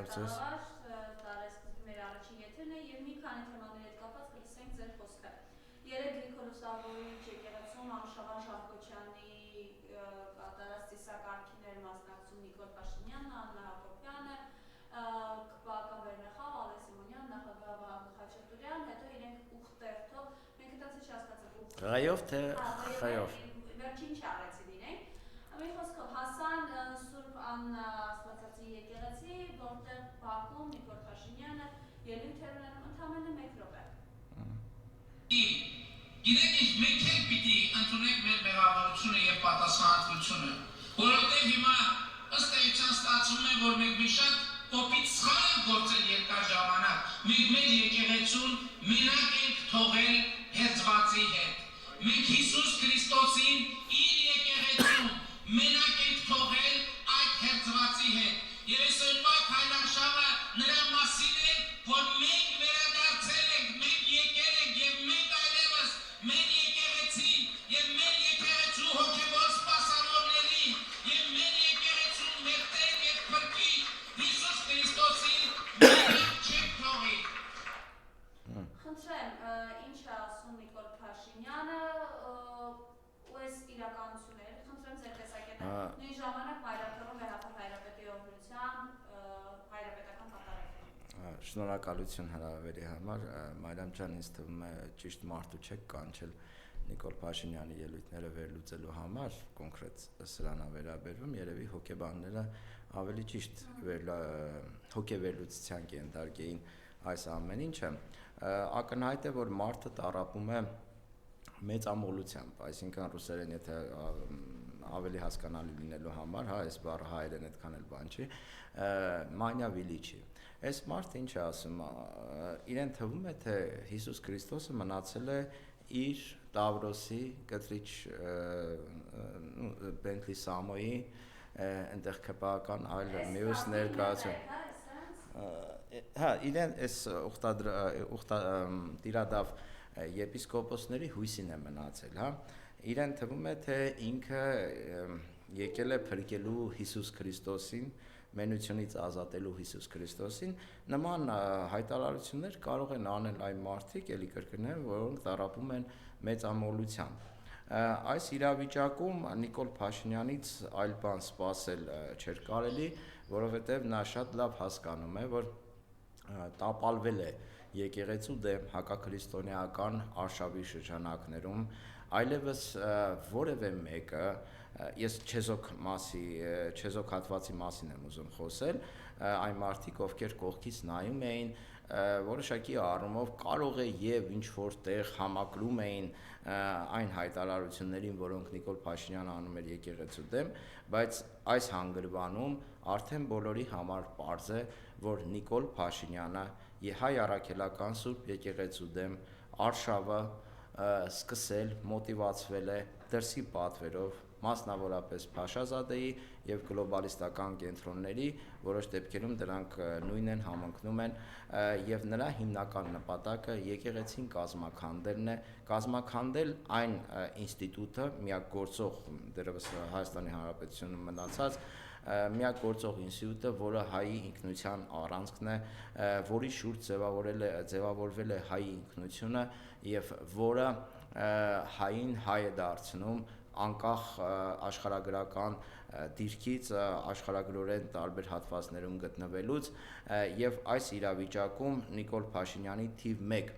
Բարև ձեզ։ Տարեսկզբի մեր առաջին եթերն է եւ մի քանի թեմաների հետ կապված կլսենք ձեր խոսքը։ Երեք Գրիգորոսավոյի եկեղեցում Անուշաբան Ժահկոչյանի կատարած ծիսակարգիներ մասնակցում Նիկոլ Փաշինյանն, Աննա Հակոբյանը, Կպական Վերնախավ, Ալեն Սիմոնյան, նախագահ Վահագն Խաչատուրյան, հետո իրենք ուխտերթով, մենք այդպես չհասկացանք ուխտերթով։ Ղայով թե խայով։ Վերջին չարեցին իրենք։ Մի խոսքով հասան Սուրբ Աննա Աստվածածի եկեղեցի, որտեղ Բաքվում Նիկոլ Փաշինյանը ելույթ էր ունենում ընդամենը 1 րոպե։ Գիտեք ինչ, մենք էլ պիտի ընդունենք մեր մեղավորությունը եւ պատասխանատվությունը, որովհետեւ հիմա ըստ էության ստացվում է, որ մենք մի շատ կոպիտ սխալ ենք գործել երկար ժամանակ։ Մենք մեր եկեղեցուն մենակ ենք թողել հերձվածի հետ։ Մենք Հիսուս Քրիստոսին իր եկեղեցում մենակ ենք թողել այդ հերձվածի հետ։ Եվ այսօրվա քայլարշավը նրա մասին է, որ մենք վերադարձել ենք, մենք եկել ենք եւ մենք այլևս մեր եկեղեցին եւ մեր եկեղեցու հոգեվոր սպասավորներին եւ մեր եկեղեցու մեր Տեր եւ Փրկիչ Հիսուս Քրիստոսին մենակ չենք թողի։ Խնդրեմ, ինչ է ասում Նիկոլ Փաշինյանը ու այս իրականությունները, խնդրեմ ձեր տեսակետը, նույն ժամանակ մայրաքեռում Վերհապար Հայրապետի օրհնության հայրապետական պատարագում։ Շնորհակալություն հրավերի համար, Մարիամ ջան, ինձ թվում է ճիշտ մարդու չեք կանչել Նիկոլ Փաշինյանի ելույթները վերլուծելու համար, կոնկրետ սրան է վերաբերվում, երևի հոգեբանները ավելի ճիշտ հոգեվերլուծության կենտարկեին այս ամեն ինչը, ակնհայտ է, որ մարդը տառապում է մեծամոլությամբ, այսինքն ռուսերեն եթե ավելի հասկանալի լինելու համար, այս բառը հայերեն այդքան էլ բան չի, մանյա վիլիչի։ Այս մարդը ինչ է ասում, իրեն թվում է, թե Հիսուս Քրիստոսը մնացել է իր Տավրոսի կտրիչ Բենթլի Սամոյի այնտեղ քպական այլ մյուս ներկայացում։ Հա, իրեն այս տիրադավ եպիսկոպոսների հույսին է մնացել, հա։ Իրեն թվում է, թե ինքը եկել է փրկելու Հիսուս Քրիստոսին, մենությունից ազատելու Հիսուս Քրիստոսին, նման հայտարարություններ կարող են անել այն մարդիկ, ելի կրկնեմ, որոնք տառապում են մեծամոլությամբ։ Այս իրավիճակում Նիկոլ Փաշինյանից այլ բան սպասել չէր կարելի, որովհետև նա շատ լավ հասկանում է, որ տապալվել է եկեղեցու դեմ հակաքրիստոնեական արշավի շրջանակներում, այլևս որևէ մեկը, ես չեզոք հատվածի մասին եմ ուզում խոսել, այն մարդիկ, ովքեր կողքից նայում էին, որոշակի առումով կարող է եւ ինչ-որ տեղ համակրում էին այն հայտարարություններին, որոնք Նիկոլ Փաշինյանը անում էր եկեղեցու դեմ, բայց այս հանգրվանում արդեն բոլորի համար պարզ է, որ Նիկոլ Փաշինյանը հայ առաքելական Սուրբ եկեղեցու դեմ արշավը սկսել, մոտիվացվել է դրսի պատվերով, մասնավորապես Փաշազադեի եւ գլոբալիստական կենտրոնների, որոշ դեպքերում դրանք նույնն են համընկնում են եւ նրա հիմնական նպատակը եկեղեցին կազմաքանդելն է, կազմաքանդել այն ինստիտուտը, միակ գործող դեռևս Հայաստանի Հանրապետությունում մնացած միակ գործող ինստիտուտը, որը հայի ինքնության առանցքն է, որի շուրջ ձևավորվել է հայի ինքնությունը եւ որը հային հայ է դարձնում անկախ աշխարհագրական դիրքից, աշխարհագրորեն տարբեր հատվածներում գտնվելուց եւ այս իրավիճակում Նիկոլ Փաշինյանի թիվ 1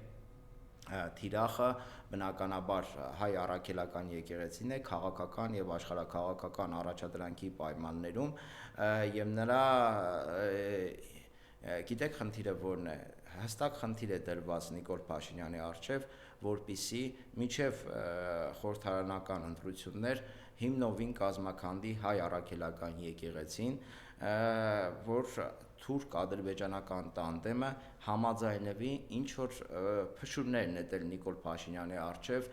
թիրախը բնականաբար հայ առաքելական եկեղեցին է քաղաքական եւ աշխարհաքաղաքական առաջադրանքի պայմաններում եւ նրա գիտեք խնդիրը որն է, հստակ խնդիր է դրված Նիկոլ Փաշինյանի առջև, որպիսի միջև խորհրդարանական ընտրություններ հիմնովին կազմաքանդի հայ առաքելական եկեղեցին, որ թուրք-ադրբեջանական տանդեմը համաձայնվի ինչ որ փշուրներ նետել Նիկոլ Փաշինյանի առջև,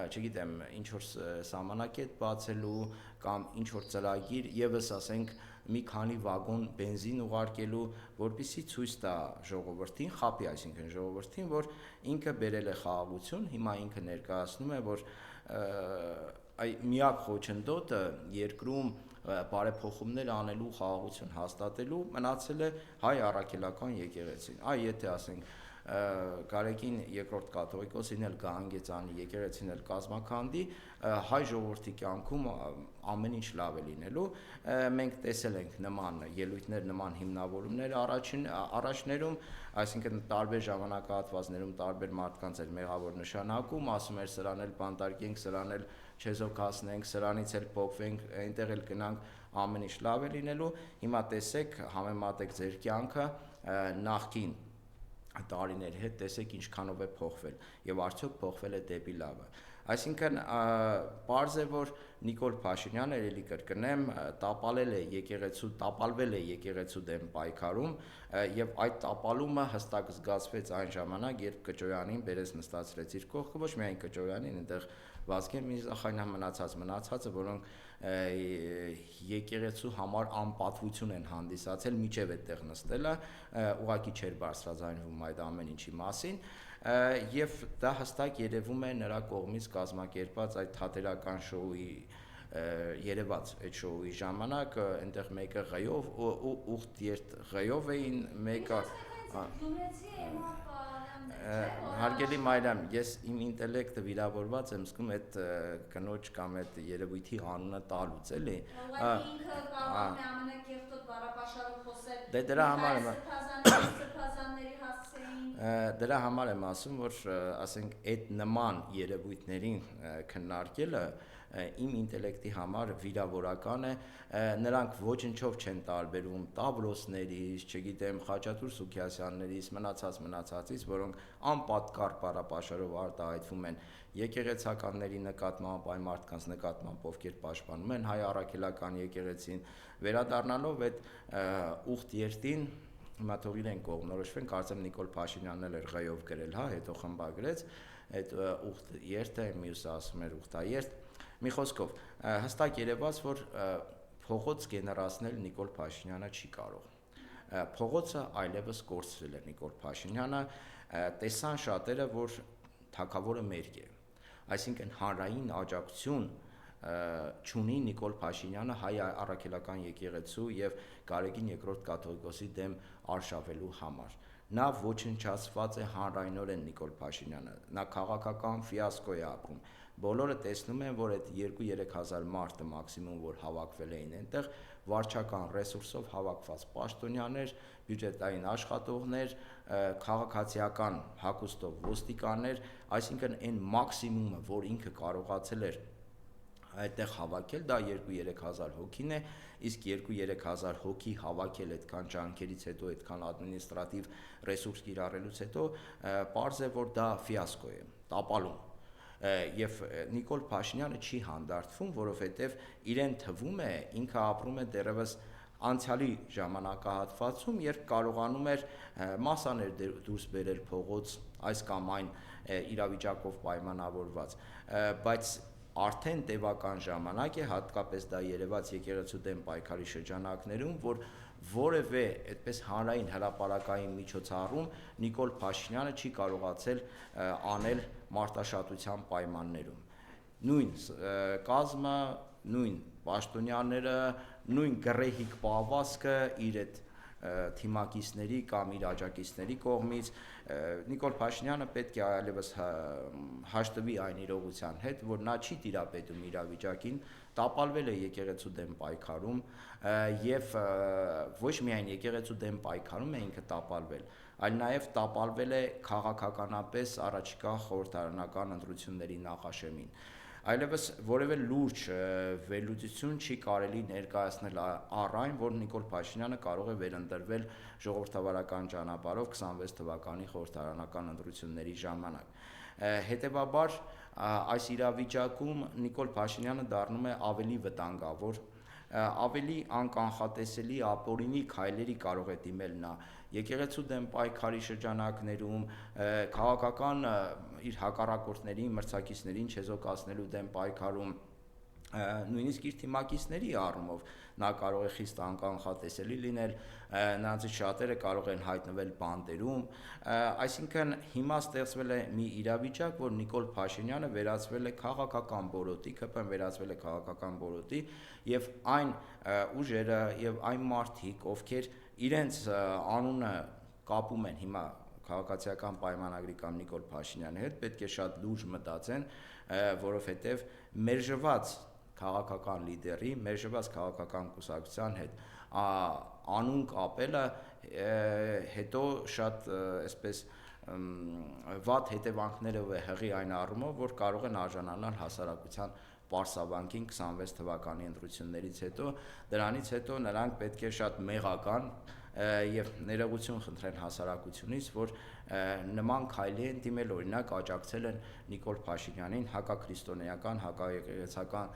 չգիտեմ, ինչ որ սահմանակետ բացելու կամ ինչ որ ծրագիր եւս ասենք մի քանի վագոն բենզին ուղարկելու, որպեսզի ցույց տա ժողովրդին, խապի այսինքն ժողովրդին, որ ինքը բերել է խաղաղություն, հիմա ինքը ներկայացնում է, որ միակ խոչընդոտը երկրում բարեփոխումներ անելու, խաղաղություն հաստատելու, մնացել է հայ առաքելական եկեղեցին։ Այ եթե ասենք Գարեգին երկրորդ կաթողիկոսին էլ գահանգեցանի, եկեղեցին էլ կազմաքանդի, հայ ժողովրդի կյանքում ամեն ինչ լավ է լինելու։ Մենք տեսել ենք նման ելույթներ, նման հիմնավորումներ առաջներում, այսինքն տարբեր ժամանակահատվածներում տարբեր մարդկանց էր մեղավոր նշանակում, ասում էր սրան էլ բանտարկենք, սրան էլ չեզոքացնենք, սրանից էլ փոխվենք, այնտեղ էլ գնանք, ամեն ինչ լավ է լինելու։ Հիմա տեսեք, համեմատեք ձեր կյանքը նախկին տարիների հետ, տեսեք ինչքանով է փոխվել եւ արդյոք փոխվել է դեպի լավը։ Այսինքն պարզ է, որ Նիկոլ Փաշինյանը, ելի կրկնեմ, տապալվել է եկեղեցու դեմ պայքարում եւ այդ տապալումը հստակ զգացվեց այն ժամանակ, երբ Կճոյանին բերես նստացրեց իր կողքը, ոչ միայն Կճոյանին, այնտեղ Վազգեն Միրզախանյանը մնացածը, որոնք եկեղեցու համար անպատվություն են հանդիսացել միջև այդտեղ նստելը, ուղղակի չէր բարձրաձայնվում այդ ամեն ինչի մասին, եւ դա հստակ երևում է նրա կողմից կազմակերպած այդ թատերական շոուի երևաց այդ շոուի ժամանակ, այնտեղ մեկը ղեյով, ուխտ երթ ղեյով էին, մեկը Հարգելի Մարիամ, ես իմ ինտելեկտը վիրավորված եմ զգում այդ կնոջ կամ այդ երևույթի անունը տալուց, էլի։ Ինքը կարող է ամենակեղտոտ բառապաշարով խոսել։ Դե դրա համար եմ սրբազանների հասցեին։ Դրա համար եմ ասում, որ ասենք այդ նման երևույթներին քննարկելը իմ ինտելեկտի համար վիրավորական է, նրանք ոչնչով չեն տարբերում Տավրոսներից, չգիտեմ, Խաչատուր Սուքիասյաններից, մնացածից, որոնք անպատկառ բառապաշարով արտահայտվում են եկեղեցականների նկատմամբ, այն մարդկանց նկատմամբ, ովքեր պաշտպանում են հայ առաքելական եկեղեցին, վերադառնալով այդ ուխտ երթին, հիմա թող իրեն կողմնորոշվեն, կարծեմ Նիկոլ Փաշինյանն էլ էր ղեյով գրել, հետո խմբագրեց այդ ուխտ երթը, մյուսը ասում էր ուխտաերթ։ Մի խոսքով, հստակ երևաց, որ փողոց գեներացնել Նիկոլ Փաշինյանը չի կարող։ Փողոցը այլևս կորցրել է Նիկոլ Փաշինյանը, տեսան շատերը, որ թագավորը մերկ է։ Այսինքն հանրային աջակցություն չունի Նիկոլ Փաշինյանը հայ առաքելական եկեղեցու եւ Գարեգին երկրորդ կաթողիկոսի դեմ արշավելու համար։ Նա ոչնչացված է հանրայնորեն Նիկոլ Փաշինյանը, նա քաղաքական ֆիասկո է ապրում։ Բոլորը տեսնում են, որ այդ 2-3 հազար մարդը մաքսիմում որ հավաքվել էին այնտեղ, վարչական ռեսուրսով հավաքված պաշտոնյաներ, բյուջետային աշխատողներ, քաղաքացիական հագուստով ոստիկաններ, այսինքն այն մաքսիմումը, որ ինքը կարողացել էր այդտեղ հավաքել, դա 2-3 հազար հոգին է, իսկ 2-3 հազար հոգի հավաքել այդքան ջանքերից հետո, այդքան ադմինիստրատիվ ռեսուրս կիրառելուց հետո, պարզ է, որ դա ֆիասկո է, տապալում։ Եվ Նիկոլ Փաշինյանը չի հանդարտվում, որովհետև իրեն թվում է, ինքը ապրում է դեռևս անցյալի ժամանակահատվածում, երբ կարողանում էր մասաներ դուրս բերել փողոց այս կամ այն իրավիճակով պայմանավորված, բայց արդեն տևական ժամանակ է, հատկապես դա երևաց եկեղեցու դեմ պայքարի շրջանակներում, որ որևէ այդպես հանրային հրապարակային միջոցառում Նիկոլ Փաշինյանը չի կարողացել անել մարտաշատության պայմաններում։ Նույն կազմը, նույն պաշտոնյաները, նույն գռեհիկ պահվածքը իր այդ թիմակիցների կամ իր աջակիցների կողմից Նիկոլ Փաշինյանը պետք է այլևս հաշտվի այն իրողության հետ, որ նա չի տիրապետում իրավիճակին, տապալվել է եկեղեցու դեմ պայքարում եւ ոչ միայն եկեղեցու դեմ պայքարում է ինքը տապալվել, այլ նաեւ տապալվել է քաղաքականապես առաջիկա խորհրդարանական ընտրությունների նախաշեմին։ Այլևս որևէ լուրջ վերլուծություն չի կարելի ներկայացնել առ այն, որ Նիկոլ Փաշինյանը կարող է վերընտրվել ժողովրդավարական ճանապարհով 26 թվականի խորհրդարանական ընտրությունների ժամանակ։ Հետևաբար այս իրավիճակում Նիկոլ Փաշինյանը դառնում է ավելի վտանգավոր, ավելի անկանխատեսելի ապօրինի քայլերի կարող է դիմել նա եկեղեցու դեմ պայքարի շրջանակներում, քաղաքական իր հակառակորդներին, մրցակիցներին չեզոքացնելու դեմ պայքարում, նույնիսկ իր թիմակիցների առումով նա կարող է խիստ անկանխատեսելի լինել, նրանցից շատերը կարող են հայտնվել բանտերում, այսինքն հիմա ստեղծվել է մի իրավիճակ, որ Նիկոլ Փաշինյանը վերածվել է քաղաքական բորոտի, ԿՊ-ն վերածվել է քաղաքական բորոտի, եւ այն ուժերը եւ այն մարդիկ, ովքեր իրենց անունը կապում են հիմա քաղաքացիական պայմանագրի կամ Նիկոլ Փաշինյանի հետ, պետք է շատ լուրջ մտածեն, որովհետեւ մերժված քաղաքական լիդերի, մերժված քաղաքական կուսակցության հետ անուն կապելը հետո շատ այսպես վատ հետևանքներով է հղի այն առումով, որ կարող են արժանանալ հասարակության պարսավանքին 26 թվականի ընտրություններից հետո, դրանից հետո նրանք պետք է շատ մեղական եւ ներողություն խնդրեն հասարակությունից, որ նման քայլի են դիմել, օրինակ աջակցել են Նիկոլ Փաշինյանին հակաքրիստոնեական, հակաեկեղեցական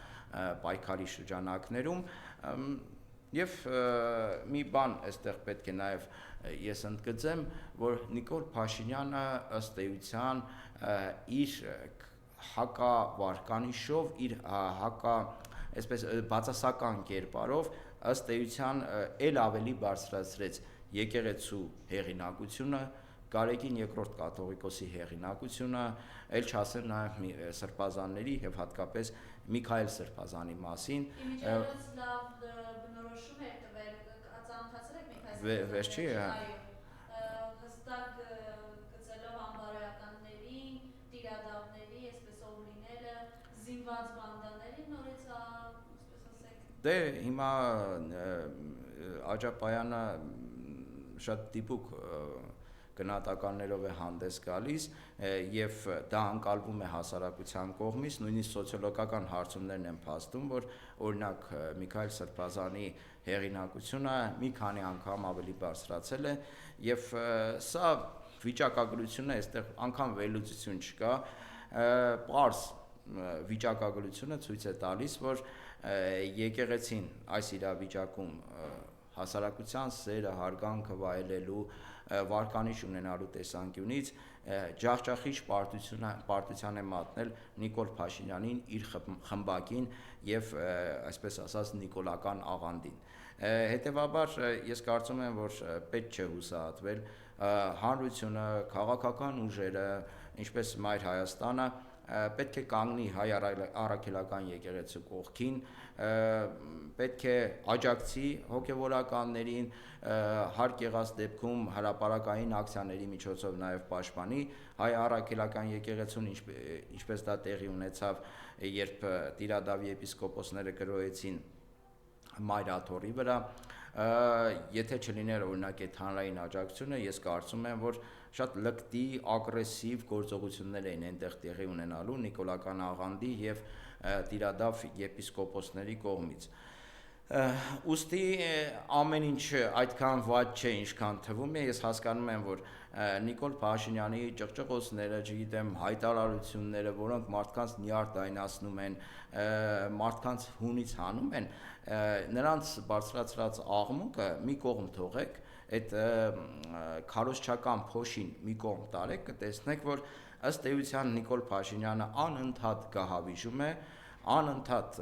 պայքարի շրջանակներում եւ մի բան այստեղ պետք է նաեւ ես ընդգծեմ, որ Նիկոլ Փաշինյանը ըստ էության իր հակավարկանիշով, իր այսպես բացասական կերպարով ըստ էության էլ ավելի բարձրացրեց եկեղեցու հեղինակությունը, Գարեգին II կաթողիկոսի հեղինակությունը, ել չասեմ նաև սրբազանների եւ հատկապես Միքայել Սրբազանի մասին։ Իմիջիայլոց լավ բնորոշում է տվել, ծանոթացել եք Միքայել Վերջի հստակ գծելով անբարոյականներին, տիրադավների, այսպես ով լինելը, զինված բանդաների նորից Դե հիմա Աջապայանը շատ դիպուկ գնահատականներով է հանդես գալիս եւ դա անկալվում է հասարակության կողմից, նույնիսկ սոցիոլոգական հարցումներն են փաստում, որ օրինակ Միքայել Սրբազանի հեղինակությունը մի քանի անգամ ավելի բարձրացել է եւ սա վիճակագրությունը այստեղ անգամ վերլուծություն չկա, պարզ վիճակագրությունը ցույց է տալիս, որ եկեղեցին այս իրավիճակում հասարակության սերը, հարգանքը վայելելու, վարկանիշ ունենալու տեսանկյունից ջախջախիչ պարտության է մատնել Նիկոլ Փաշինյանին, իր խմբակին եւ այսպես ասած նիկոլական աղանդին։ Հետևաբար ես կարծում եմ, որ պետք չէ հուսահատվել հանրությունը, քաղաքական ուժերը, ինչպես Մայր Հայաստանը պետք է կանգնի հայ առաքելական եկեղեցու կողքին, պետք է աջակցի հոգևորականներին, հարկ եղած դեպքում հրապարակային ակցիաների միջոցով նաև պաշտպանի հայ առաքելական եկեղեցուն, ինչպես դա տեղի ունեցավ, երբ Տիրադավի եպիսկոպոսները գրոհեցին Մայր Աթոռի վրա, եթե չլիներ օրինակ այդ հանրային աջակցությունը, ես կարծում եմ, որ շատ լկտի, ագրեսիվ գործողություններ էին այնտեղ տեղի ունենալու նիկոլական աղանդի եւ Տիրադավ եպիսկոպոսների կողմից։ Ուստի ամեն ինչ այդքան վատ չէ, ինչքան թվում է, ես հասկանում եմ, որ Նիկոլ Փաշինյանի ճղճղոցները, չգիտեմ, հայտարարությունները, որոնք մարդկանց նյարդայնացնում են, մարդկանց հունից հանում են, նրանց բարձրացրած աղմուկը մի կողմ թողեք, այդ քարոզչական փոշին մի կողմ տարեք, կտեսնեք, որ ըստ էության Նիկոլ Փաշինյանը անընդհատ գահավիժում է, անընդհատ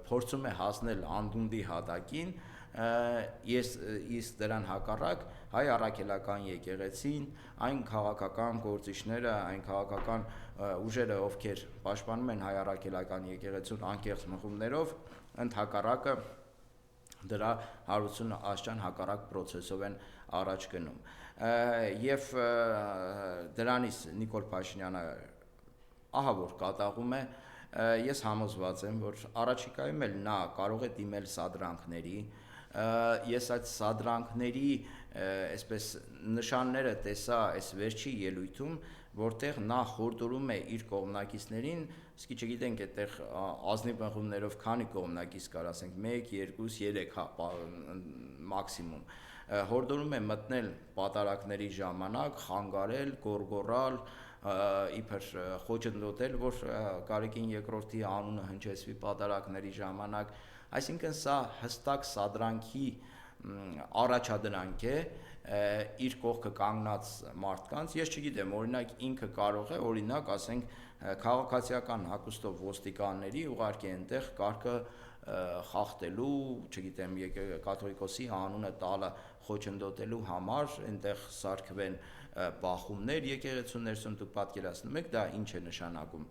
փորձում է հասնել անդունդի հատակին, իսկ դրան հակառակ հայ առաքելական եկեղեցին, այն քաղաքական գործիչները, այն քաղաքական ուժերը, ովքեր պաշտպանում են հայ առաքելական եկեղեցուն անկեղծ մղումներով, ընդհակառակը դրա հարություն աշճան հակառակ process-ով են առաջ գնում։ Եվ դրանից Նիկոլ Փաշինյանը ահա որ կատաղում է, ես համոզված եմ, որ առաջիկայում էլ նա կարող է դիմել սադրանքների, ես այդ սադրանքների այսպես նշանները տեսա այս վերջի ելույթում, որտեղ նա խորհուրդում է իր կողմնակիցներին, իսկ չգիտենք այդտեղ ազնիվ մղումներով քանի կողմնակից կար, ասենք 1, 2, 3 մաքսիմում, խորհուրդում է մտնել պատարակների ժամանակ, խանգարել, գոռգոռալ, իբր խոչընդոտել, որ Գարեգին II-ի անունը հնչեցվի պատարակների ժամանակ, այսինքն սա հստակ սադրանքի առաջադրանք է իր կողքը կանգնած մարդկանց, ես չգիտեմ, օրինակ ինքը կարող է, օրինակ ասենք քաղաքացիական հագուստով ոստիկանների ուղարկի այնտեղ կարգը խախտելու, չգիտեմ, կաթողիկոսի անունը տալը խոչընդոտելու համար այնտեղ սարքվեն բախումներ եկեղեցու ներսում, դուք պատկերացնում եք դա ինչ է նշանակում։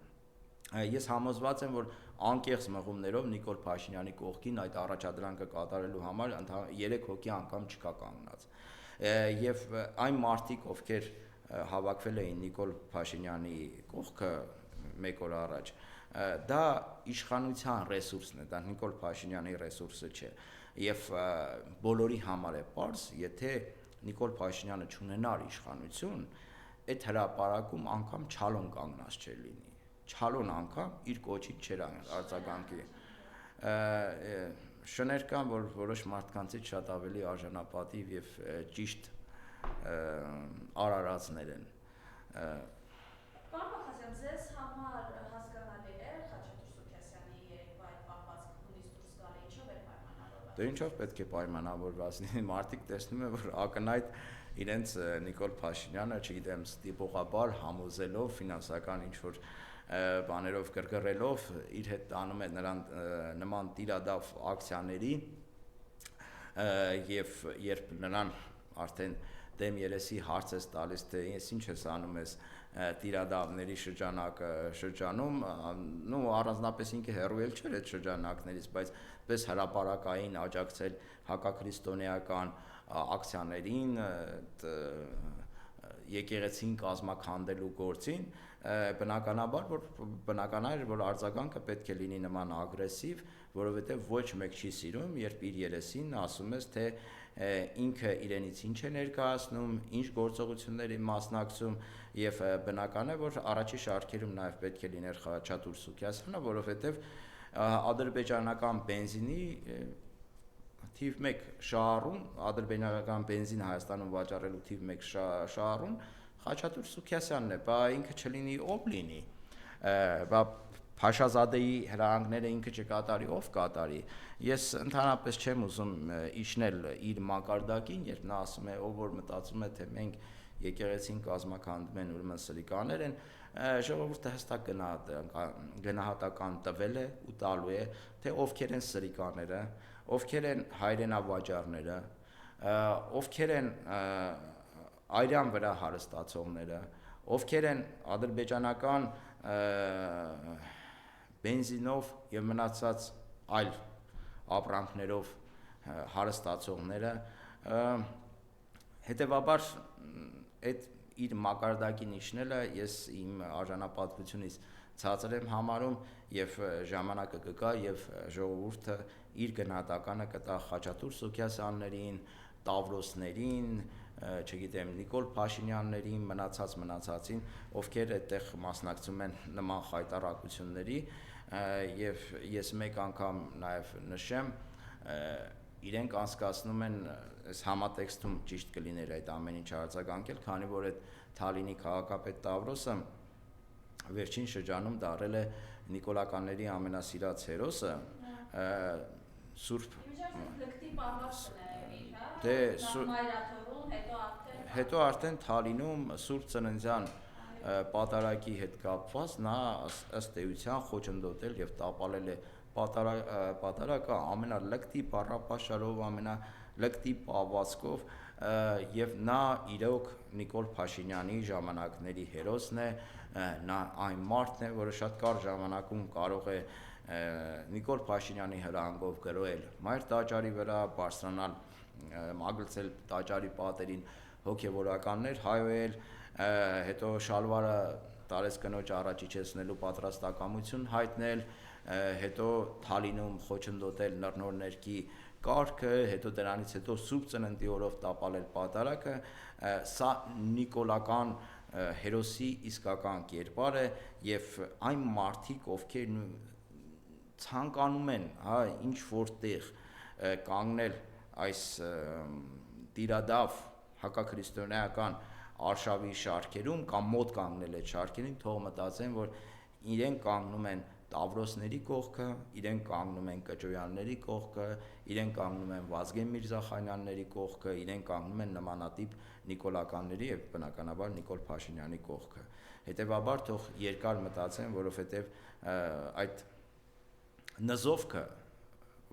Ես համոզված եմ, որ անկեղծ մղումներով Նիկոլ Փաշինյանի կողքին այդ առաջադրանքը կատարելու համար 3 հոգի անգամ չկա կանգնած։ Եվ այն մարդիկ, ովքեր հավաքվել էին Նիկոլ Փաշինյանի կողքը 1 օր առաջ, դա իշխանության ռեսուրսն է, դա Նիկոլ Փաշինյանի ռեսուրսը չէ, եւ բոլորի համար է պարզ, եթե Նիկոլ Փաշինյանը չունենար իշխանություն, այդ հրապարակում անգամ Չալոն կանգնած չէր լինի, Չալոն անգամ իր կոչից չէր արձագանքի։ Շներ կան, որ որոշ մարդկանցից շատ ավելի արժանապատիվ եւ ճիշտ արարածներ են։ Պարոն Մախասյան, ձեզ համար հասկանալի է Խաչատուր Սուքասյանի երեկվա այդ պահվածքը հունից դուրս գալը, ինչով է պայմանավորված։ Դե ինչով պետք է պայմանավորված լինի, մարդիկ տեսնում են, որ ակնհայտ իրենց Նիկոլ Փաշինյանը, չգիտեմ, ստիպողաբար համոզելով ֆինանսական ինչ-որ բաներով գրգռելով իր հետ տանում է նրան նման տիրադավ ակցիաների եւ երբ նրան արդեն դեմ երեսի հարց ես տալիս, թե ես ինչ ես անում ես տիրադավների շրջանում, նո առանձնապես ինքը հեռու էլ չէր այդ շրջանակներից, բայց պես հրապարակային աջակցել հակաքրիստոնեական ակցիաներին, եկեղեցին կազմաքանդելու գործին, բնական էր, որ արձագանքը պետք է լինի նման ագրեսիվ, որովհետև ոչ մեկ չի սիրում, երբ իր երեսին ասում ես, թե ինքը իրենից ինչ է ներկայացնում, ինչ գործողությունների մասնակցում, եւ բնական է, որ առաջի շարքերում նաեւ պետք է լիներ Խաչատուր Սուքասյանը, որովհետև ադրբեջանական բենզինի թիվ 1 շահառուն, ադրբեջանական բենզին Հայաստանում վաճառելու թիվ 1 շահառուն Խաչատուր Սուքասյանն է, բա ինքը չլինի ով լինի, բա Փաշազադեի հրահանգները ինքը չկատարի, ով կատարի։ Ես ընդհանրապես չեմ ուզում իջնել իր մակարդակին, երբ նա ասում է, ով որ մտածում է, թե մենք եկեղեցին կազմաքանդում են, ուրեմն սրիկաներ են, ժողովուրդը հստակ գնահատական տվել է ու տալու է, թե ովքեր են սրիկաները, ովքեր են հայրենավաճառները, ովքեր են այրան վրա հարստացողները, ովքեր են ադրբեջանական բենզինով եւ մնացած այլ ապրանքներով հարստացողները, հետեւաբար այդ իր մակարդակին իջնելը ես իմ արժանապատվությունից ցածր եմ համարում եւ ժամանակը կգա եւ ժողովուրդը իր գնահատականը կտա Խաչատուր Սուքասյաններին, Տավրոսներին, չգիտեմ, Նիկոլ Փաշինյաններին, մնացածին, ովքեր այդտեղ մասնակցում են նման խայտարակությունների, եւ ես մեկ անգամ նաեւ նշեմ, իրենք անցկացնում են այս համատեքստում ճիշտ կլիներ այդ ամեն ինչը արձագանքել, քանի որ այդ Թալինի քաղաքապետ Տավրոսը վերջին շրջանում դարել է նիկոլականների ամենասիրած հերոսը, Սուրբ հետո արդեն Թալինում Սուրբ Ծննդյան պատարագի հետ կապված նա ըստ էության խոչընդոտել եւ տապալել է պատարագը ամենալկտի բառապաշարով, ամենալկտի պահվածքով եւ նա իրոք Նիկոլ Փաշինյանի ժամանակների հերոսն է, նա այն մարդն է, որը շատ կարճ ժամանակում կարող է Նիկոլ Փաշինյանի հրահանգով գրոհել Մայր տաճարի վրա, բարձրանալ մագլցել տաճարի պատերին հոգևորականներ հայոել, հետո շալվարը տարեց կնոջ առաջ իջեցնելու պատրաստակամություն հայտնել, հետո Թալինում խոչընդոտել նռնորներքի կարգը, հետո դրանից հետո Սուրբ Ծննդի օրով տապալել պատարագը, սա նիկոլական հերոսի իսկական կերպար է եւ այն մարդիկ, ովքեր ցանկանում են, հա, ինչ որտեղ կանգնել այս տիրադավ հակաքրիստոնեական արշավի շարքերում կամ մոտ կանգնել այդ շարքերին, թող մտածեն, որ իրենք կանգնում են Տավրոսների կողքը, իրենք կանգնում են Կճոյանների կողքը, իրենք կանգնում են Վազգեն Միրզախանյանների կողքը, իրենք կանգնում են նմանատիպ նիկոլականների եւ բնականաբար Նիկոլ Փաշինյանի կողքը։ Հետևաբար թող երկար մտածեն, որովհետեւ այդ նզովքը,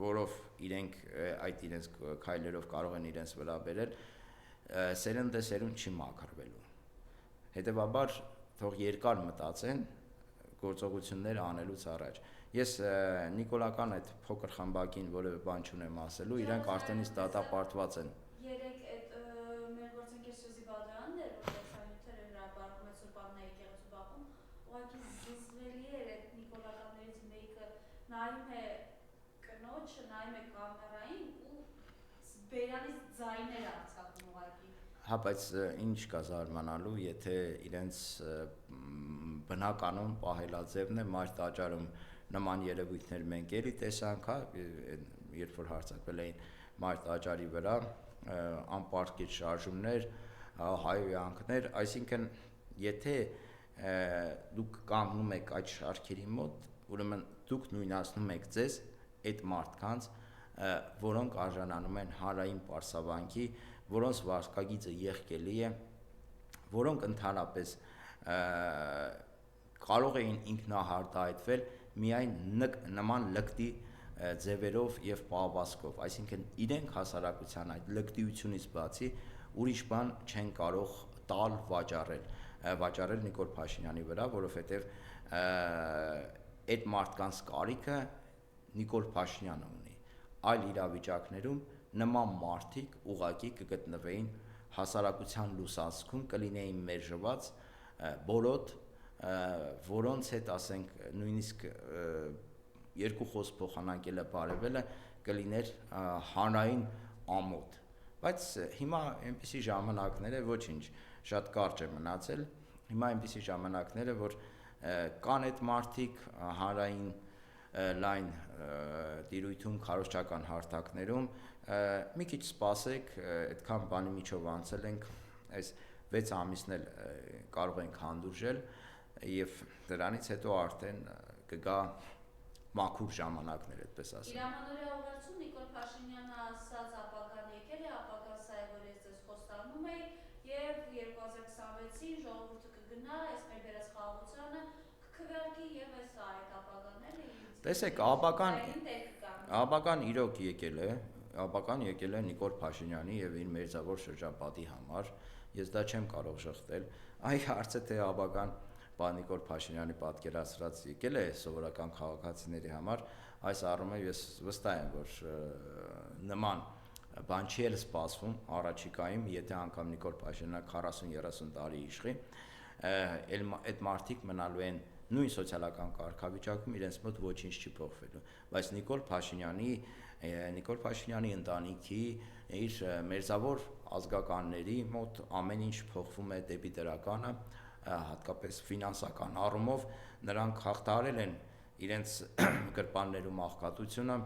որով իրենք այդ իրենց քայլերով կարող են իրենց վրա բերել, սերնդեսերուն չի մաքրվելու։ Հետևաբար թող երկար մտածեն գործողություններ անելուց առաջ։ Ես Նիկոլական այդ փոքր խմբակին որևէ բան չունեմ ասելու, իրանք արդեն իսկ դատապարտված են։ Երեք այդ մեր գործընկեր Սյուզի Բադրանն էր, որ տեսանյութերը հրապարակում է Սուրբաննայի եկեղեցու բակում, ուղղակի զզվելի էր այդ նիկոլականներից մեկը նայում է կնոջը, նայում է կամերային ու բերանից ձայներ արձակում ուղղակի։ Հա, բայց ինչ կա զարմանալու, եթե իրենց բնականում պահելաձևն է մայր տաճարում նման երևույթներ մենք էլի տեսանք, հա, երբ որ հարձակվել էին մայր տաճարի վրա, անպարկետ շարժումներ, հայհոյանքներ, այսինքն եթե դուք կանգնում եք այդ շարքերի մոտ, ուրեմն դուք նույնացնում եք ձեզ այդ մարդկանց, որոնք արժանանում են հանրային պարսավանքի, որոնց վարկագիծը եղկելի է, որոնք ընդհանրապես կարող էին ինքնահարտահայտվել միայն նման լկտի ձևերով եւ պահվածքով, այսինքն իրենք հասարակության այդ լկտիությունից բացի ուրիշ բան չեն կարող տալ վաճառել Նիկոլ Փաշինյանի վրա, որովհետեւ այդ մարդկանց կարիքը Նիկոլ Փաշինյանը ունի։ Այլ իրավիճակներում նման մարդիկ ուղղակի կգտնվեին հասարակության լուսանցքում, կլինեին մերժված բոլոտ, որոնց հետ ասենք նույնիսկ երկու խոսք փոխանակելը բարևելը կլիներ հանրային ամոթ։ Բայց հիմա այնպիսի ժամանակներ է, ոչինչ, շատ կարճ է մնացել, հիմա այնպիսի ժամանակներ է, որ կան այդ մարդիկ հանրային լայն դիրույթում քարոզչական հարթակներում, մի քիչ սպասեք, այդքան բանի միջով անցել ենք, այս 6 ամիսն էլ կարող ենք հանդուրժել եւ դրանից հետո արդեն կգա մաքուր ժամանակներ, այդպես ասեմ։ Իրանանորյա ուղերձում Նիկոլ Փաշինյանը ասաց ապագան եկել է, ապագան սա է, որ ես ձեզ խոստանում եի եւ 2026-ին ժողովուրդը կգնա, այս մեր դերած խաղաղությանը կքվեարկի եւ այս այդ ապագաները։ Տեսեք, ապագան իրոք եկել է Նիկոլ Փաշինյանի եւ իր մերձավոր շրջապատի համար, ես դա չեմ կարող շղթել, այ հարցը թե ապագան Նիկոլ Փաշինյանի պատկերացրած եկել է սովորական քաղաքացիների համար, այս առումով ես վստահ եմ, որ նման բան չի էլ սպասվում առաջիկայում, եթե անգամ Նիկոլ Փաշինյանը 40-30 տարի իշխի, այդ մարդիկ մնալու են նույն սոցիալական կարգավիճակում, իրենց մոտ ոչինչ չի փոխվելու, բայց Նիկոլ Փաշինյանի ընտանիքի, իր մերձավոր ազգականների մոտ ամեն ինչ փոխվում է դեպի դրականը, հատկապես ֆինանսական առումով նրանք հաղթահարել են իրենց գրպաններում աղքատությունը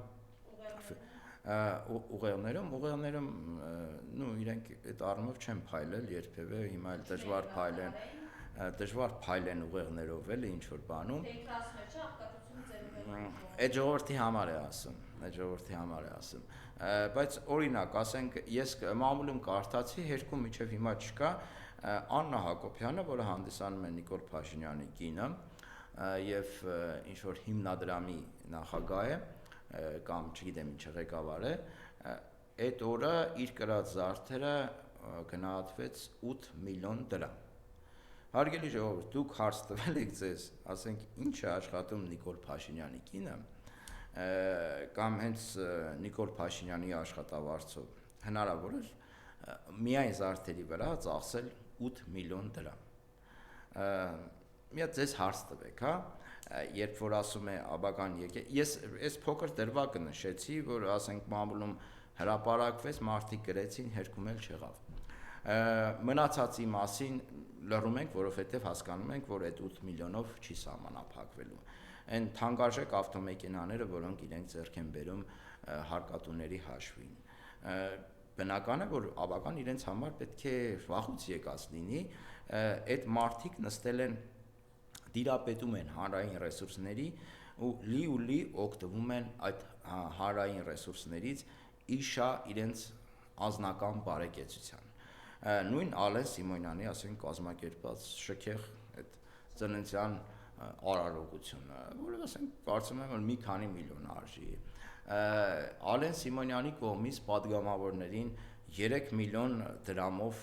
ուղեղներում իրենք այդ առումով չեն փայլել երբևէ, հիմա էլ դժվար փայլեն ուղեղներով էլի ինչ որ բանում։ Այդ ժողովրդի համար է ասում, բայց օրինակ ասենք ես մամուլում կարդացի, հերքում միջև հիմա չկա, Աննա Հակոբյանը, որը հանդիսանում է Նիկոլ Փաշինյանի կինը եւ ինչ որ հիմնադրամի նախագահ է կամ չգիտեմ ինչ ղեկավար է, այդ օրը իր կրած զարդերը գնահատվեց 8 միլիոն դրամ։ Հարգելի ժողովուրդ, դուք հարց տվել եք ձեզ, ասենք ինչ է աշխատում Նիկոլ Փաշինյանի կինը կամ հենց Նիկոլ Փաշինյանի աշխատավարձով հնարավոր է միայն զարդերի վրա ծախսել 8 միլիոն դրամ։ Մի հատ ձեզ հարց տվեք, հա, երբ որ ասում է ապագան եկել, ես այս փոքր դրվագը նշեցի, որ ասենք մամուլում հրապարակվեց, մարդիկ գրեցին, հերքում էլ չեղավ։ Մնացածի մասին լռում ենք, որովհետև հասկանում ենք, որ այդ 8 միլիոնով չի սահմանափակվելու։ Այն թանկարժեք ավտոմեքենաները, որոնք իրենք ձեռք են բերում հարկատուների հաշվին։ Բնական է, որ ապագան իրենց համար պետք է վաղուց եկած լինի, այդ մարդիկ նստել են, դիրապետում են հանրային ռեսուրսների ու լի օգտվում են այդ հարային ռեսուրսներից իշա իրենց անձնական բարեկեցության։ Նույն Ալեն Սիմոնյանի, ասենք, կազմակերպած շքեղ այդ ծննդյան արարողությունը, որը ասենք կարծում եմ որ մի քանի միլիոն արժի։ Ալեն Սիմոնյանի կողմից падգամավորներին 3 միլիոն դրամով,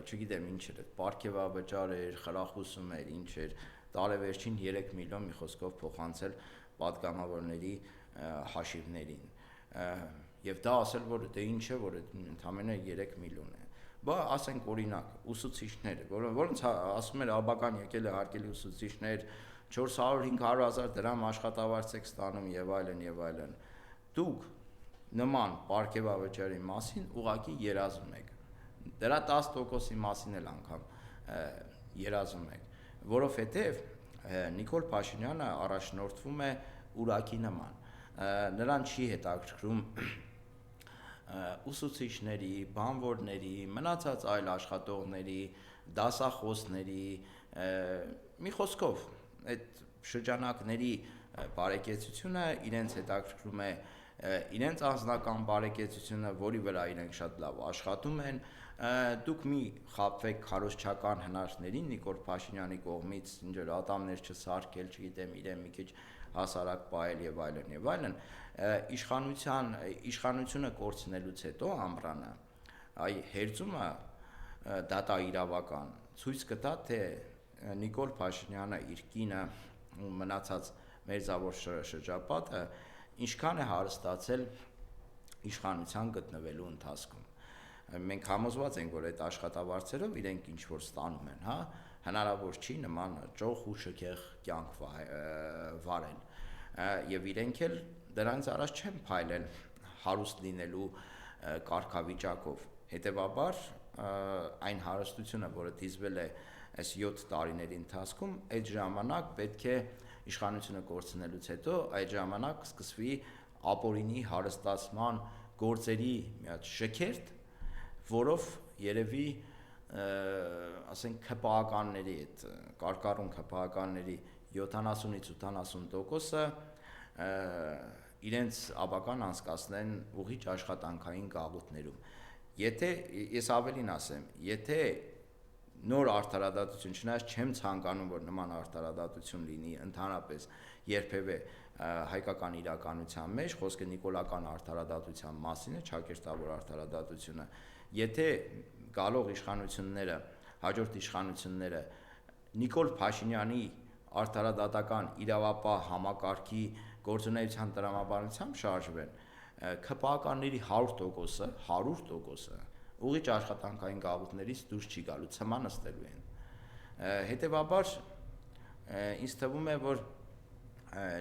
չգիտեմ ինչ էր, պարգևավճար էր, խրախուսում էր, ինչ էր, տարեվերջին 3 միլիոն մի խոսքով փոխանցել падգամավորների հաշիվներին։ Եվ դա ասել, որ դե ինչ է, որ ընդամենը 3 միլիոն է։ Բա ասենք օրինակ ուսուցիչները, որոնց ասում էր աբական եկել է հարկելի ուսուցիչներ 400-500 դրամ աշխատավարձ եք ստանում եւ այլն։ Դուք նման պարգևավճարի մասին ուղղակի երազում եք։ Դրա 10%-ի մասին էլ անգամ երազում եք, որովհետեւ Նիկոլ Փաշինյանը առաջնորդվում է ուրակի նման։ Նրան չի հետաքրքրում ուսուցիչների, բանվորների, մնացած այլ աշխատողների, դասախոսների, մի խոսքով այդ շրջանակների բարեկեցությունը իրենց հետաքրքրում է իրենց անձնական բարեկեցությունը, որի վրա իրենք շատ լավ աշխատում են։ Դուք մի խաբվեք քարոզչական հնարքներին Նիկոլ Փաշինյանի կողմից, ինչ որ ատամներ չսարքել, չգիտեմ, իրեն մի քիչ հասարակ պահել եւ այլն, իշխանությունը կորցնելուց հետո ամռանը այ հերձումը դատաիրավական ցույց կտա, թե Նիկոլ Փաշինյանը իր կինը ու մնացած մերձավոր շրջապատը ինչքան է հարստացել իշխանության գտնվելու ընթացքում։ Մենք համոզված ենք, որ այդ աշխատավարձերով իրենք ինչ որ ստանում են, հա, հնարավոր չի նման ճոխ ու շքեղ կյանք վարել։ Եվ իրենք էլ դրանից առաջ չեն փայլել հարուստ լինելու կարգավիճակով։ Հետևաբար այն հարստությունը, որը դիզվել է այս 7 տարիների ընթացքում, այդ ժամանակ պետք է իշխանությունը կորցնելուց հետո այդ ժամանակ սկսվի ապօրինի հարստացման գործերի մի հատ շքերթ, որով երևի ասենք ԿՊԱ-ականների այդ կարկառուն ԿՊԱ-ականների 70-ից 80%-ը իրենց աբական անցկացնեն ուղիչ աշխատանքային գաղութներում։ Եթե ես ավելին ասեմ, եթե նոր արդարադատություն, չնայած չեմ ցանկանում, որ նման արդարադատություն լինի ընդհանրապես երբևէ հայկական իրականության մեջ, խոսքը նիկոլական արդարադատության մասին է, ճակերտավոր արդարադատությունը, եթե գալող իշխանությունները, հաջորդ իշխանությունները Նիկոլ Փաշինյանի արդարադատական իրավապահ համակարգի գործունեության տրամաբանությամբ շարժվեն, ԿՊԱ-ականների 100%-ը ուղիչ աշխատանքային գաղութներից դուրս չի գալու, ցմա նստելու են։ Հետևաբար ինձ թվում է, որ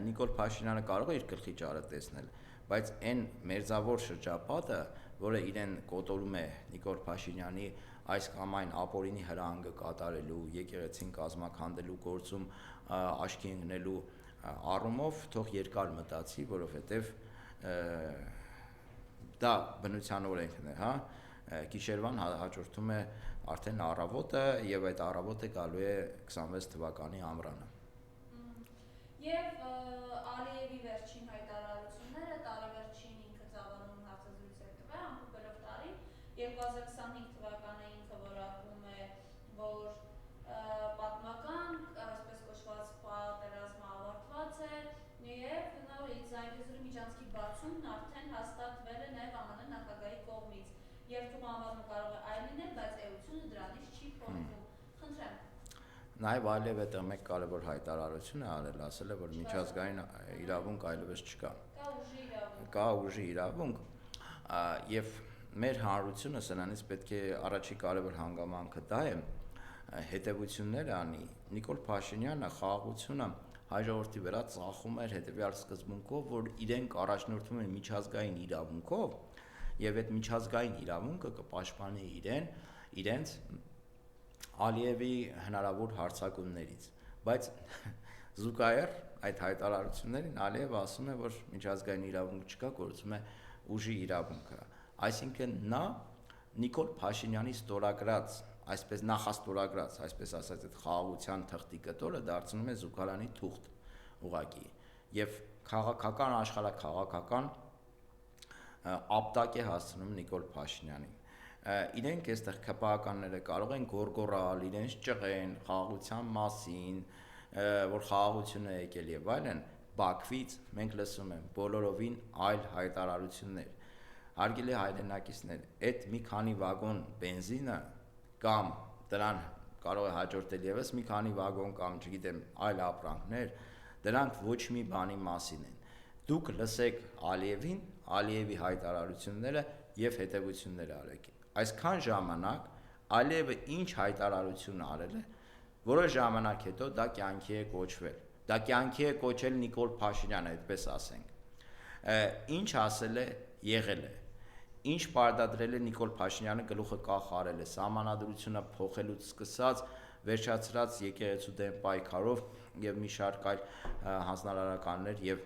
Նիկոլ Փաշինյանը կարող է իր գլխի ճարը տեսնել, բայց այն մերձավոր շրջապատը, որը իրեն կոտորում է Նիկոլ Փաշինյանի այս կամ այն ապօրինի հրահանգը կատարելու, եկեղեցին կազմաքանդելու գործում աչքի ընկնելու առումով թող երկար մտածի, որովհետև դա բնության օրենքն է, հա, գիշերվան հաջորդում է արդեն առավոտը եւ այդ առավոտը գալու է 26 թվականի ամռանը։ Եվ Ալիևի վերջին հայտարարությունները տարեվերջին ինքը ծավալուն հարցազրույց էր տվել, ամփոփելով տարին 2025 թվականը ինքը որակում է, որ պատմական, այսպես կոչված պատերազմը ավարտված է եւ նոր Զանգեզուրի միջանցքի բացումն արդեն հաստատվել է նաեւ ԱՄՆ նախագահի կողմից։ Երթում անվանումը կարող է այլ լինել, բայց էությունը դրանից չի փոխվում։ Խնդրեմ։ Նաև այլև այդտեղ մեկ կարևոր հայտարարություն է արել, ասել է, որ միջազգային իրավունք այլևս չկա։ Կա ուժի իրավունք, եւ մեր հանրությունը սրանից պետք է առաջի կարևոր հանգամանքը դա է, հետևություններ անի։ Նիկոլ Փաշինյանը խաղաղությունը հայ ժողովրդի վրա ծախում էր հետևյալ սկզբունքով, որ իրենք առաջնորդվում են միջազգային իրավունքով, եւ այդ միջազգային իրավունքը կպաշտպանի իրենց Ալիևի հնարավոր հարձակումներից, բայց զուգահեռ այդ հայտարարություններին Ալիևը ասում է, որ միջազգային իրավունք չկա, գործում է ուժի իրավունքը, այսինքն նա Նիկոլ Փաշինյանի ստորագրած, այսպես նախաստորագրած, այսպես ասած, այդ խաղաղության թղթի կտորը դարձնում է զուգարանի թուղթ ուղակի, եւ քաղաքական աշխարհակաղակական ապտակ է հասցնում Նիկոլ Փաշինյանին։ Իրենք այստեղ քպականները կարող են գորգորալ, իրենց ճղեն խաղաղության մասին, որ խաղաղությունը եկել եւ այլն, Բաքվից մենք լսում ենք բոլորովին այլ հայտարարություններ։ Հարգելի հայրենակիցներ, այդ մի քանի վագոն բենզինը կամ դրան կարող է հաջորդել եւս մի քանի վագոն կամ չգիտեմ այլ ապրանքներ, դրանք ոչ մի բանի մասին են։ Դուք լսեք Ալիևին, Ալիևի հայտարարությունները եւ հետեւությունները արեք։ Այսքան ժամանակ Ալիևը ինչ հայտարարություն արել է, որոշ ժամանակ հետո դա կյանքի է կոչվել։ Դա կյանքի է կոչել Նիկոլ Փաշինյանը, այդպես ասենք։ Ինչ ասել է, եղել է։ Ինչ պարտադրել է Նիկոլ Փաշինյանը գլուխը կախարել է, սահմանադրությունը փոխելուց սկսած, վերջացրած եկեղեցու դեմ պայքարով եւ մի շարք այլ հանձնարարականներ եւ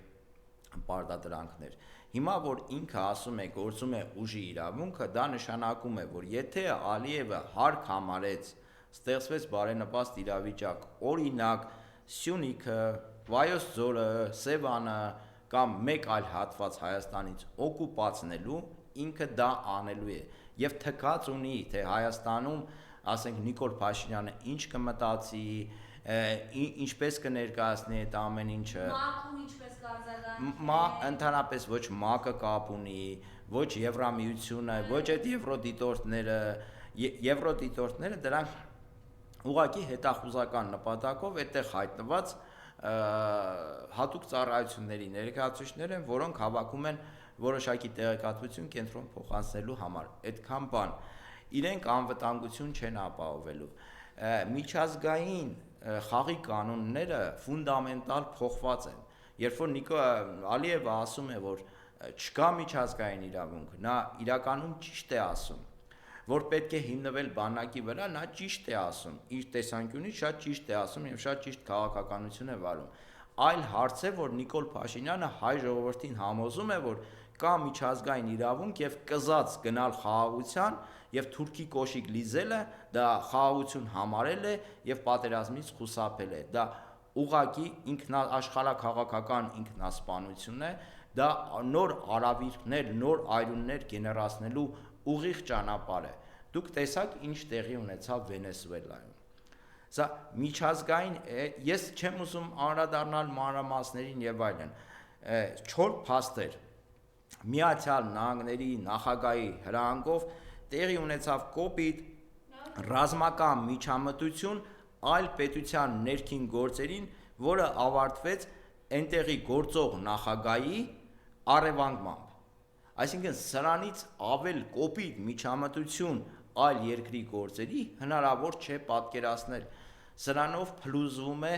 պարտադրանքներ։ Հիմա որ ինքը ասում է գործում է ուժի իրավունքը, դա նշանակում է, որ եթե Ալիևը հարկ համարեց, ստեղծվեց բարենպաստ իրավիճակ, օրինակ Սյունիքը, Վայոց ձորը, Սևանը կամ մեկ այլ հատված Հայաստանից օկուպացնելու, ինքը դա անելու է եւ թքած ունի, թե Հայաստանում, ասենք Նիկոլ Փաշինյանը ինչ կմտածի, ինչպես կներկայացնի այդ ամեն ինչը։ ՄԱԿ-ում ինչպես կարձագանքի։ Ընդհանրապես ոչ ՄԱԿ-ը կապ ունի, ոչ Եվրամիությունը, ոչ այդ Եվրոդիտորդները դրանք ուղղակի հետախուզական նպատակով այդտեղ հայտնված հատուկ ծառայությունների ներկայացուցիչներ են, որոնք հավաքում են որոշակի տեղեկատվություն կենտրոն փոխանցելու համար։ Այդքան բան իրենք անվտանգություն չեն ապահովելու։ Միջազգային խաղի կանոնները ֆունդամենտալ փոխված են։ Երբ որ Ալիևը ասում է, որ չկա միջազգային իրավունք, նա իրականում ճիշտ է ասում, որ պետք է հիմնվել բանակի վրա, նա ճիշտ է ասում, իր տեսանկյունից շատ ճիշտ է ասում եւ շատ ճիշտ քաղաքականություն է վարում։ Այլ հարց է, որ Նիկոլ Փաշինյանը հայ ժողովրդին համոզում է, որ կա միջազգային իրավունք եւ կզած գնալ խաղաղության եւ թուրքի կոշիկ լիզելը դա խաղաղություն համարել է եւ պատերազմից խուսափել է։ Դա ուղղակի աշխարհակաղակական ինքնասպանություն է, դա նոր արավիրքներ, նոր այրուններ գեներացնելու ուղիղ ճանապարհ է։ Դուք տեսաք ինչ տեղի ունեցավ Վենեսուելայում։ Սա միջազգային ես չեմ ուզում անդրադառնալ մանրամասներին եւ այլն։ 4 փաստեր Միացյալ Նահանգների նախագահի հրահանգով տեղի ունեցավ կոպիտ ռազմական միջամտություն այլ պետության ներքին գործերին, որը ավարտվեց այնտեղի գործող նախագահի առևանգմամբ։ Այսինքն սրանից ավել կոպիտ միջամտություն այլ երկրի գործերի հնարավոր չէ պատկերացնել։ Սրանով փլուզվում է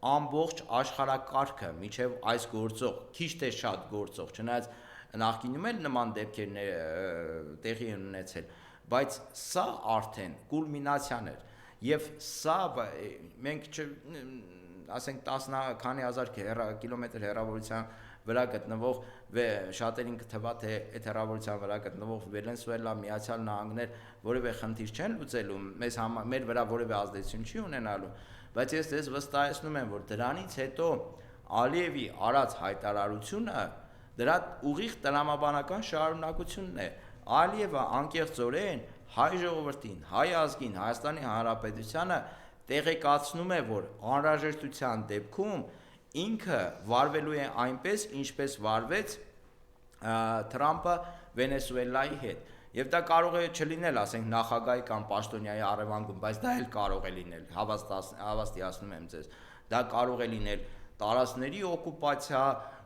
ամբողջ աշխարհակարգը, միջև այս գործող, քիչ թե շատ գործող, չնայած նախկինում էլ նման դեպքեր տեղի են ունեցել, բայց սա արդեն կուլմինացիան էր եւ սա մենք ասենք 10 քանի հազար կիլոմետր հեռավորության վրա գտնվող շատերին կթվա թե այդ հեռավորության վրա գտնվող Վենեսուելա, Միացյալ Նահանգներ որևէ խնդիր չեն լուծելու, մեր վրա որևէ ազդեցություն չի ունենալու, բայց ես դες վստահեցնում եմ, որ դրանից հետո Ալիևի արած հայտարարությունը դրա ուղիղ տրամաբանական շարունակությունն է։ Ալիևը անկեղծորեն հայ ժողովրդին, հայ ազգին, Հայաստանի Հանրապետությանը տեղեկացնում է, որ անհրաժեշտության դեպքում ինքը վարվելու է այնպես, ինչպես վարվեց Թրամփը Վենեսուելայի հետ։ Եվ դա կարող է չլինել, ասենք, նախագահի կամ պաշտոնյայի առևանգում, բայց դա էլ կարող է լինել, հավաստիացնում եմ ձեզ։ Դա կարող է լինել տարածքների օկուպացիա,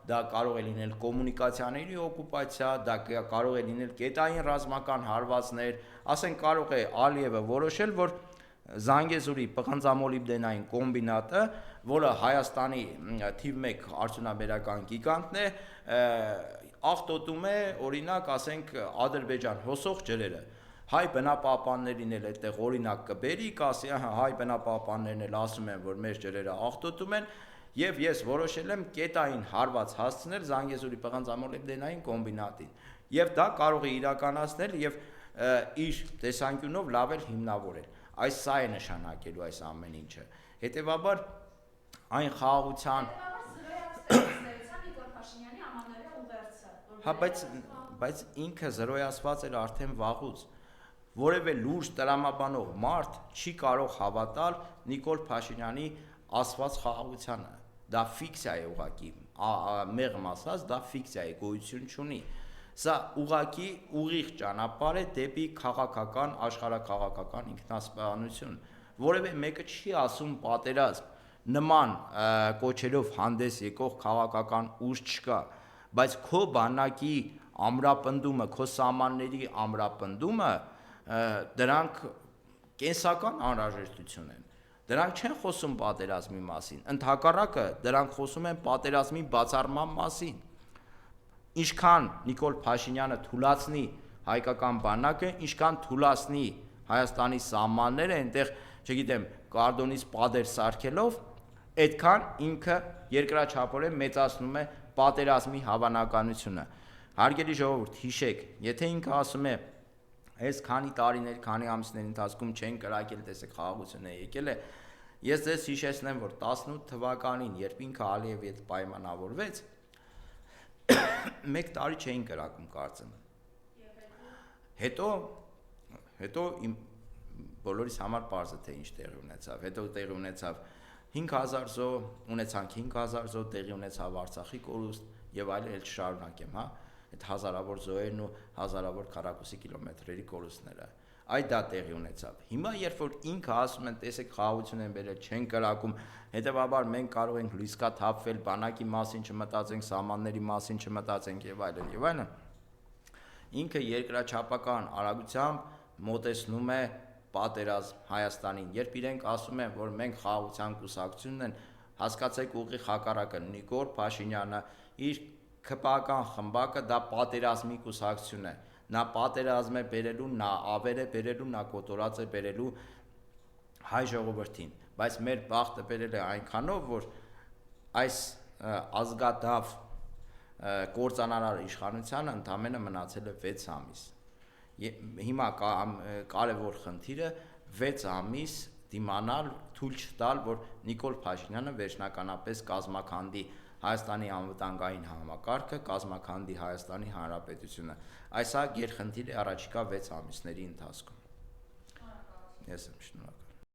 դա կարող է լինել կոմունիկացիաների օկուպացիա, դա կարող է լինել կետային ռազմական հարվածներ, ասենք կարող է Ալիևը որոշել, որ Զանգեզուրի պղնձամոլիբդենային կոմբինատը, որը Հայաստանի թիվ 1 արդյունաբերական գիգանտն է, աղտոտում է, օրինակ, ասենք, Ադրբեջան հոսող ջրերը։ Հայ բնապահպաններին էլ այդտեղ օրինակ կբերի, կասի, հայ բնապահպաններն էլ ասում են, որ մեր ջրերը աղտոտում են, եւ ես որոշել եմ կետային հարված հասցնել Զանգեզուրի պղնձամոլիբդենային կոմբինատին։ Եվ դա կարող է իրականացնել եւ իր տեսանկյունով լավ էլ հիմնավորել։ Այս սա է նշանակելու այս ամեն ինչը։ Հետևաբար այն խաղաղության Հա, բայց ինքը զրոյացված էր արդեն վաղուց։ Որևէ լուրջ տրամաբանող մարդ չի կարող հավատալ Նիկոլ Փաշինյանի ասված խաղաղությանը։ Դա ֆիքսիա է ուղղակի, մեղմ ասած, դա ֆիքսիա է, գոյություն չունի։ Սա ուղղակի ուղիղ ճանապարհ է դեպի քաղաքական, աշխարհաքաղաքական ինքնասպանություն։ Որևէ մեկը չի ասում պատերազմ, նման կոչերով հանդես եկող քաղաքական ուժ չկա, բայց քո բանակի ամրապնդումը, քո սահմանների ամրապնդումը, դրանք կենսական անհրաժեշտություն են։ Դրանք չեն խոսում պատերազմի մասին, ընդհակառակը դրանք խոսում են պատերազմի բացառման մասին։ Ինչքան Նիկոլ Փաշինյանը թուլացնի հայկական բանակը, ինչքան թուլացնի Հայաստանի սահմանները, այնտեղ, չգիտեմ, կարդոնից պատեր սարքելով, այդքան ինքը երկրաչափորեն մեծացնում է պատերազմի հավանականությունը։ Հարգելի ժողովուրդ, հիշեք, եթե ինքը ասում է, այս քանի տարիներ, քանի ամիսների ընթացքում չեն կրակել, տեսեք, խաղաղություն է եկել է, ես ձեզ հիշեցնեմ, որ 18 թվականին, երբ ինքը Ալիևի հետ պայմանավորվեց, 1 տարի չէին կրակում կարծեմ։ Հետո բոլորիս համար պարզ է, թե ինչ տեղի ունեցավ։ Հետո տեղի ունեցավ 5000 զո, ունեցանք 5000 զո, տեղի ունեցավ Արցախի կորուստ եւ այլն, էլ չշարունակեմ, հա, այդ հազարավոր զոհերն ու հազարավոր քառակուսի կիլոմետրերի կորուստները։ Այդ դա տեղի ունեցավ։ Հիմա երբ որ ինքը ասում են, տեսեք, խաղաղություն են բերել, չեն կրակում, հետեւաբար մենք կարող ենք լույսկա թափվել, բանակի մասին չմտածենք, սահմանների մասին չմտածենք եւ այլն եւ այլն։ Ինքը երկրաչափական արագությամբ մոտեցնում է պատերազմ Հայաստանին, երբ իրենք ասում են, որ մենք խաղաղության կուսակցությունն են, հասկացեք ուղիղ հակառակը, Նիկոլ Փաշինյանը իր ԿՊԱ-կան խմբակը դա պատերազմի կուսակցություն է, նա պատերազմ է բերելու, նա ավեր է բերելու, նա կոտորած է բերելու հայ ժողովրդին, բայց մեր բախտը բերել է այնքանով, որ այս ազգադավ կործանարար իշխանությանը ընդամենը մնացել է 6 ամիս։ Հիմա կարևոր խնդիրը 6 ամիս դիմանալ, թույլ չտալ, որ Նիկոլ Փաշինյանը վերջնականապես կազմաքանդի Հայաստանի անվտանգային համակարգը, կազմաքանդի Հայաստանի Հանրապետությունը։ Այս գերխնդիր է առաջիկա 6 ամիսների ընթացքում։ Ես եմ շնորհակալ։